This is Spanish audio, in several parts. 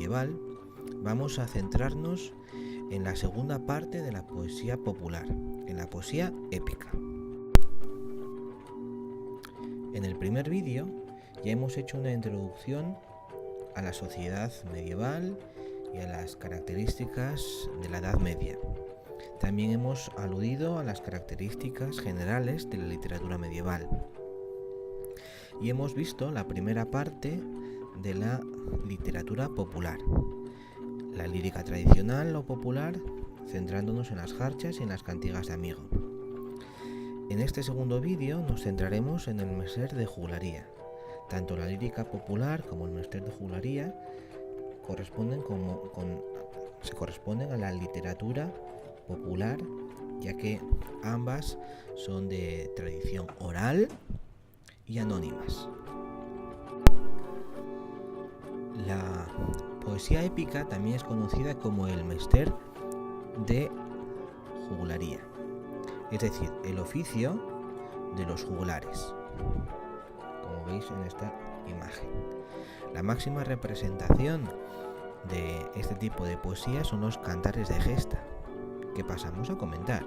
medieval, vamos a centrarnos en la segunda parte de la poesía popular, en la poesía épica. En el primer vídeo ya hemos hecho una introducción a la sociedad medieval y a las características de la Edad Media. También hemos aludido a las características generales de la literatura medieval. Y hemos visto la primera parte de la literatura popular, la lírica tradicional o popular, centrándonos en las jarchas y en las cantigas de amigo. En este segundo vídeo nos centraremos en el mester de juglaría. Tanto la lírica popular como el mester de juglaría se corresponden a la literatura popular, ya que ambas son de tradición oral y anónimas. La poesía épica también es conocida como el mester de juglaría, es decir, el oficio de los juglares, como veis en esta imagen. La máxima representación de este tipo de poesía son los cantares de gesta, que pasamos a comentar.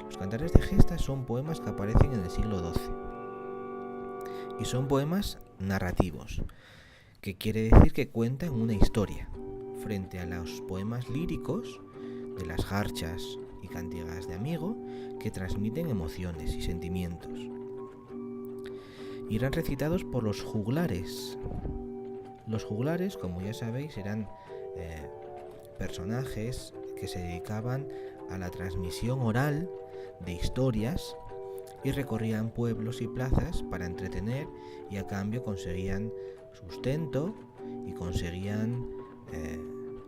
Los cantares de gesta son poemas que aparecen en el siglo XII y son poemas narrativos, que quiere decir que cuentan una historia, frente a los poemas líricos de las jarchas y cantigas de amigo, que transmiten emociones y sentimientos. Y eran recitados por los juglares. Los juglares, como ya sabéis, eran personajes que se dedicaban a la transmisión oral de historias y recorrían pueblos y plazas para entretener, y a cambio conseguían sustento y conseguían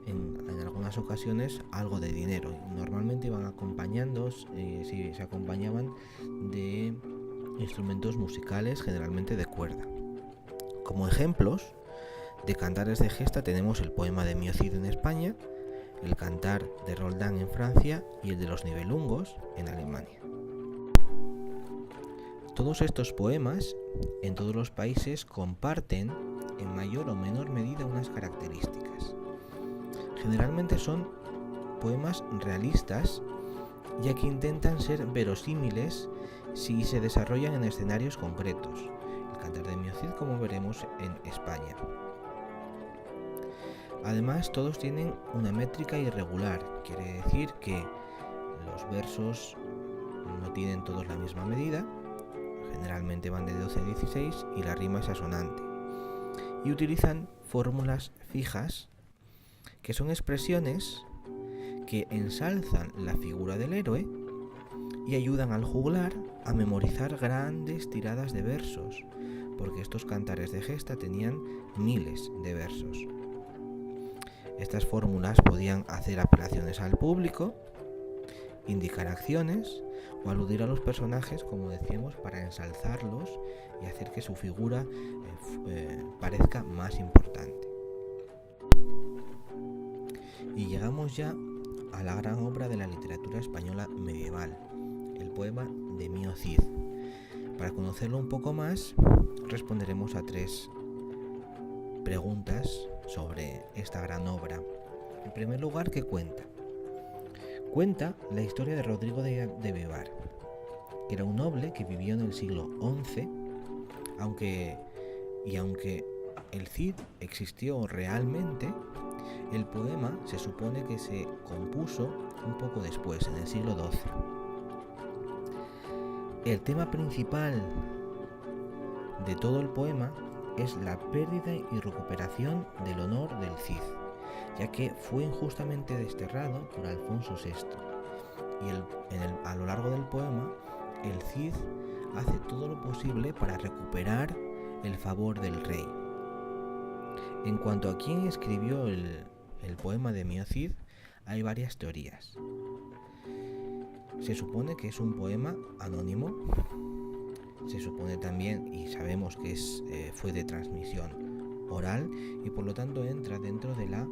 en algunas ocasiones algo de dinero. Normalmente iban acompañados, se acompañaban de instrumentos musicales, generalmente de cuerda. Como ejemplos de cantares de gesta tenemos el poema de Mio Cid en España, el cantar de Roldán en Francia y el de los Nibelungos en Alemania. Todos estos poemas en todos los países comparten en mayor o menor medida unas características. Generalmente son poemas realistas, ya que intentan ser verosímiles si se desarrollan en escenarios concretos. El cantar de Mio Cid, como veremos, en España. Además, todos tienen una métrica irregular, quiere decir que los versos no tienen todos la misma medida, generalmente van de 12 a 16 y la rima es asonante. Y utilizan fórmulas fijas, que son expresiones que ensalzan la figura del héroe y ayudan al juglar a memorizar grandes tiradas de versos, porque estos cantares de gesta tenían miles de versos. Estas fórmulas podían hacer apelaciones al público, indicar acciones o aludir a los personajes, como decíamos, para ensalzarlos y hacer que su figura parezca más importante. Y llegamos ya a la gran obra de la literatura española medieval, el poema de Mio Cid. Para conocerlo un poco más, responderemos a 3 preguntas sobre esta gran obra. En primer lugar, ¿qué cuenta? Cuenta la historia de Rodrigo de Vivar, que era un noble que vivió en el siglo XI, aunque el Cid existió realmente, el poema se supone que se compuso un poco después, en el siglo XII. El tema principal de todo el poema es la pérdida y recuperación del honor del Cid, ya que fue injustamente desterrado por Alfonso VI. Y a lo largo del poema, el Cid hace todo lo posible para recuperar el favor del rey. En cuanto a quién escribió el poema de Mio Cid, hay varias teorías. Se supone que es un poema anónimo. Se supone también, y sabemos que fue de transmisión oral y por lo tanto entra dentro de la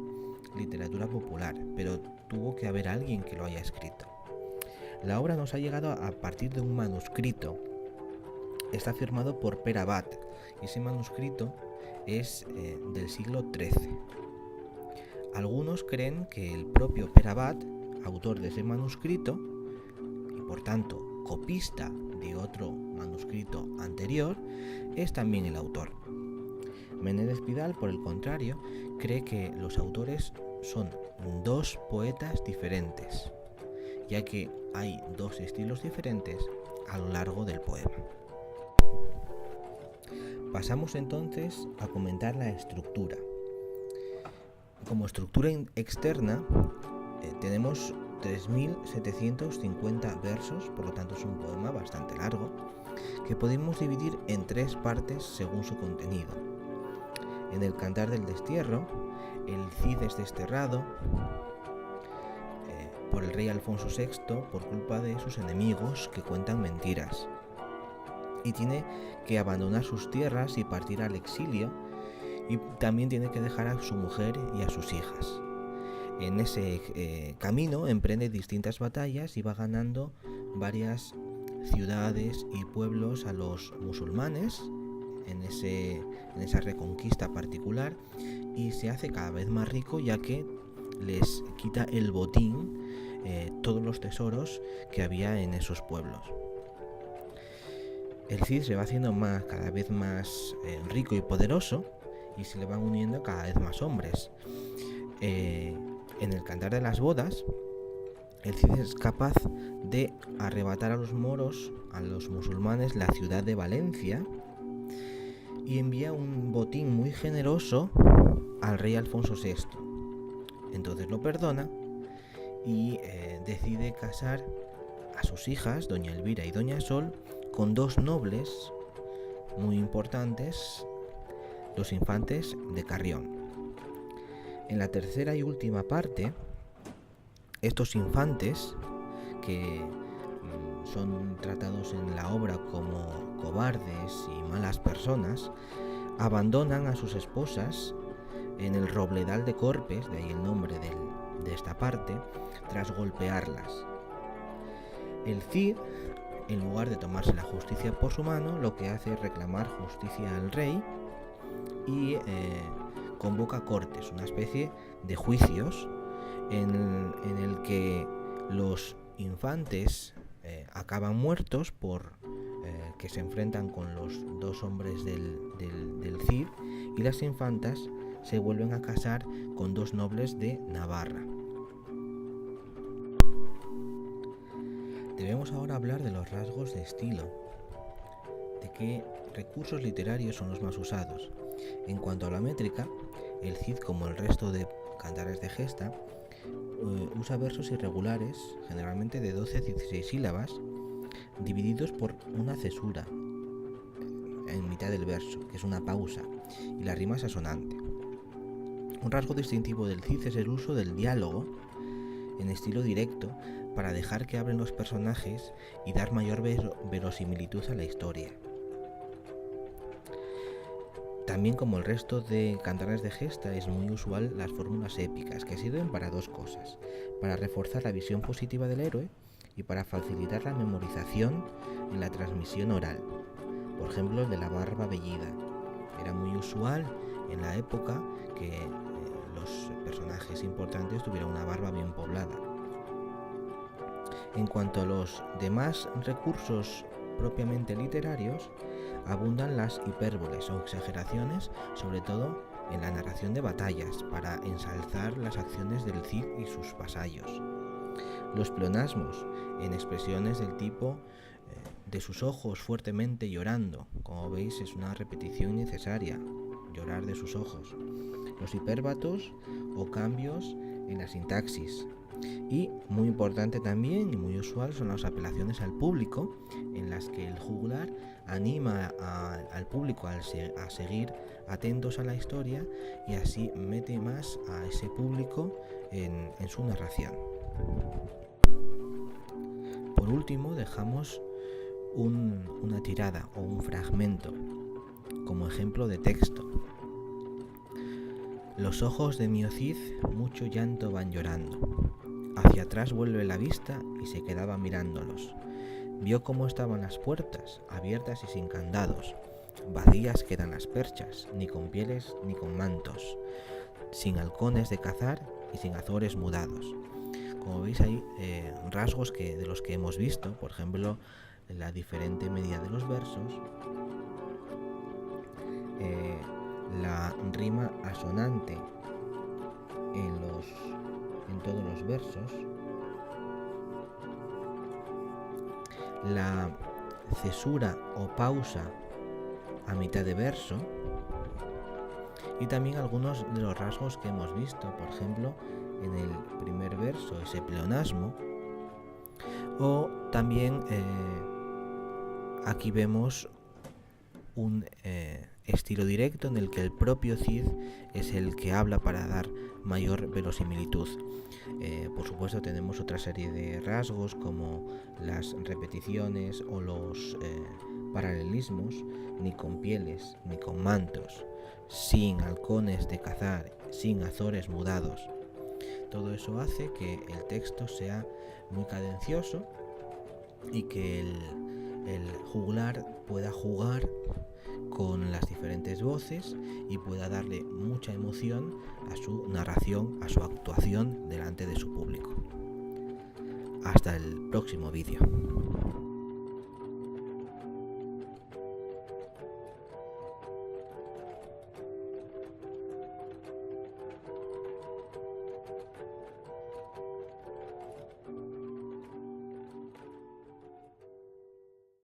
literatura popular, pero tuvo que haber alguien que lo haya escrito. La obra nos ha llegado a partir de un manuscrito. Está firmado por Pere Abat. Ese manuscrito es del siglo XIII. Algunos creen que el propio Perabat, autor de ese manuscrito, y por tanto copista de otro manuscrito anterior, es también el autor. Menéndez Pidal, por el contrario, cree que los autores son dos poetas diferentes, ya que hay dos estilos diferentes a lo largo del poema. Pasamos entonces a comentar la estructura. Como estructura externa tenemos 3.750 versos, por lo tanto es un poema bastante largo, que podemos dividir en tres partes según su contenido. En el Cantar del Destierro, el Cid es desterrado por el rey Alfonso VI por culpa de sus enemigos que cuentan mentiras, y tiene que abandonar sus tierras y partir al exilio, y también tiene que dejar a su mujer y a sus hijas. En ese camino emprende distintas batallas y va ganando varias ciudades y pueblos a los musulmanes en esa reconquista particular, y se hace cada vez más rico, ya que les quita el botín, todos los tesoros que había en esos pueblos. El Cid se va haciendo cada vez más rico y poderoso, y se le van uniendo cada vez más hombres. En el Cantar de las Bodas, el Cid es capaz de arrebatar a los moros, a los musulmanes, la ciudad de Valencia, y envía un botín muy generoso al rey Alfonso VI. Entonces lo perdona y decide casar a sus hijas, doña Elvira y doña Sol, con dos nobles muy importantes, los infantes de Carrión. En la tercera y última parte, estos infantes, que son tratados en la obra como cobardes y malas personas, abandonan a sus esposas en el Robledal de Corpes, de ahí el nombre de esta parte, tras golpearlas. El Cid, en lugar de tomarse la justicia por su mano, lo que hace es reclamar justicia al rey y convoca cortes, una especie de juicios en el que los infantes acaban muertos por que se enfrentan con los dos hombres del Cid, y las infantas se vuelven a casar con dos nobles de Navarra. Debemos ahora hablar de los rasgos de estilo, de qué recursos literarios son los más usados. En cuanto a la métrica, el Cid, como el resto de cantares de gesta, usa versos irregulares, generalmente de 12 a 16 sílabas, divididos por una cesura en mitad del verso, que es una pausa, y la rima es asonante. Un rasgo distintivo del Cid es el uso del diálogo en estilo directo para dejar que hablen los personajes y dar mayor verosimilitud a la historia. También, como el resto de cantares de gesta, es muy usual las fórmulas épicas, que sirven para dos cosas: para reforzar la visión positiva del héroe y para facilitar la memorización en la transmisión oral. Por ejemplo, el de la barba vellida. Era muy usual en la época que los personajes importantes tuvieran una barba bien poblada. En cuanto a los demás recursos propiamente literarios, abundan las hipérboles o exageraciones, sobre todo en la narración de batallas, para ensalzar las acciones del Cid y sus vasallos. Los pleonasmos, en expresiones del tipo de sus ojos fuertemente llorando, como veis es una repetición innecesaria, llorar de sus ojos. Los hipérbatos o cambios en la sintaxis. Y muy importante también y muy usual son las apelaciones al público, en las que el juglar anima al público a seguir atentos a la historia, y así mete más a ese público en su narración. Por último, dejamos una tirada o un fragmento como ejemplo de texto. Los ojos de mi Cid mucho llanto van llorando. Hacia atrás vuelve la vista y se quedaba mirándolos. Vio cómo estaban las puertas, abiertas y sin candados. Vacías quedan las perchas, ni con pieles ni con mantos, sin halcones de cazar y sin azores mudados. Como veis, hay rasgos de los que hemos visto, por ejemplo, la diferente medida de los versos, la rima asonante en todos los versos, la cesura o pausa a mitad de verso, y también algunos de los rasgos que hemos visto, por ejemplo, en el primer verso, ese pleonasmo, o también aquí vemos un estilo directo en el que el propio Cid es el que habla para dar mayor verosimilitud. Por supuesto, tenemos otra serie de rasgos como las repeticiones o los paralelismos: ni con pieles ni con mantos, sin halcones de cazar, sin azores mudados. Todo eso hace que el texto sea muy cadencioso y que el juglar pueda jugar con las diferentes voces y pueda darle mucha emoción a su narración, a su actuación delante de su público. Hasta el próximo vídeo.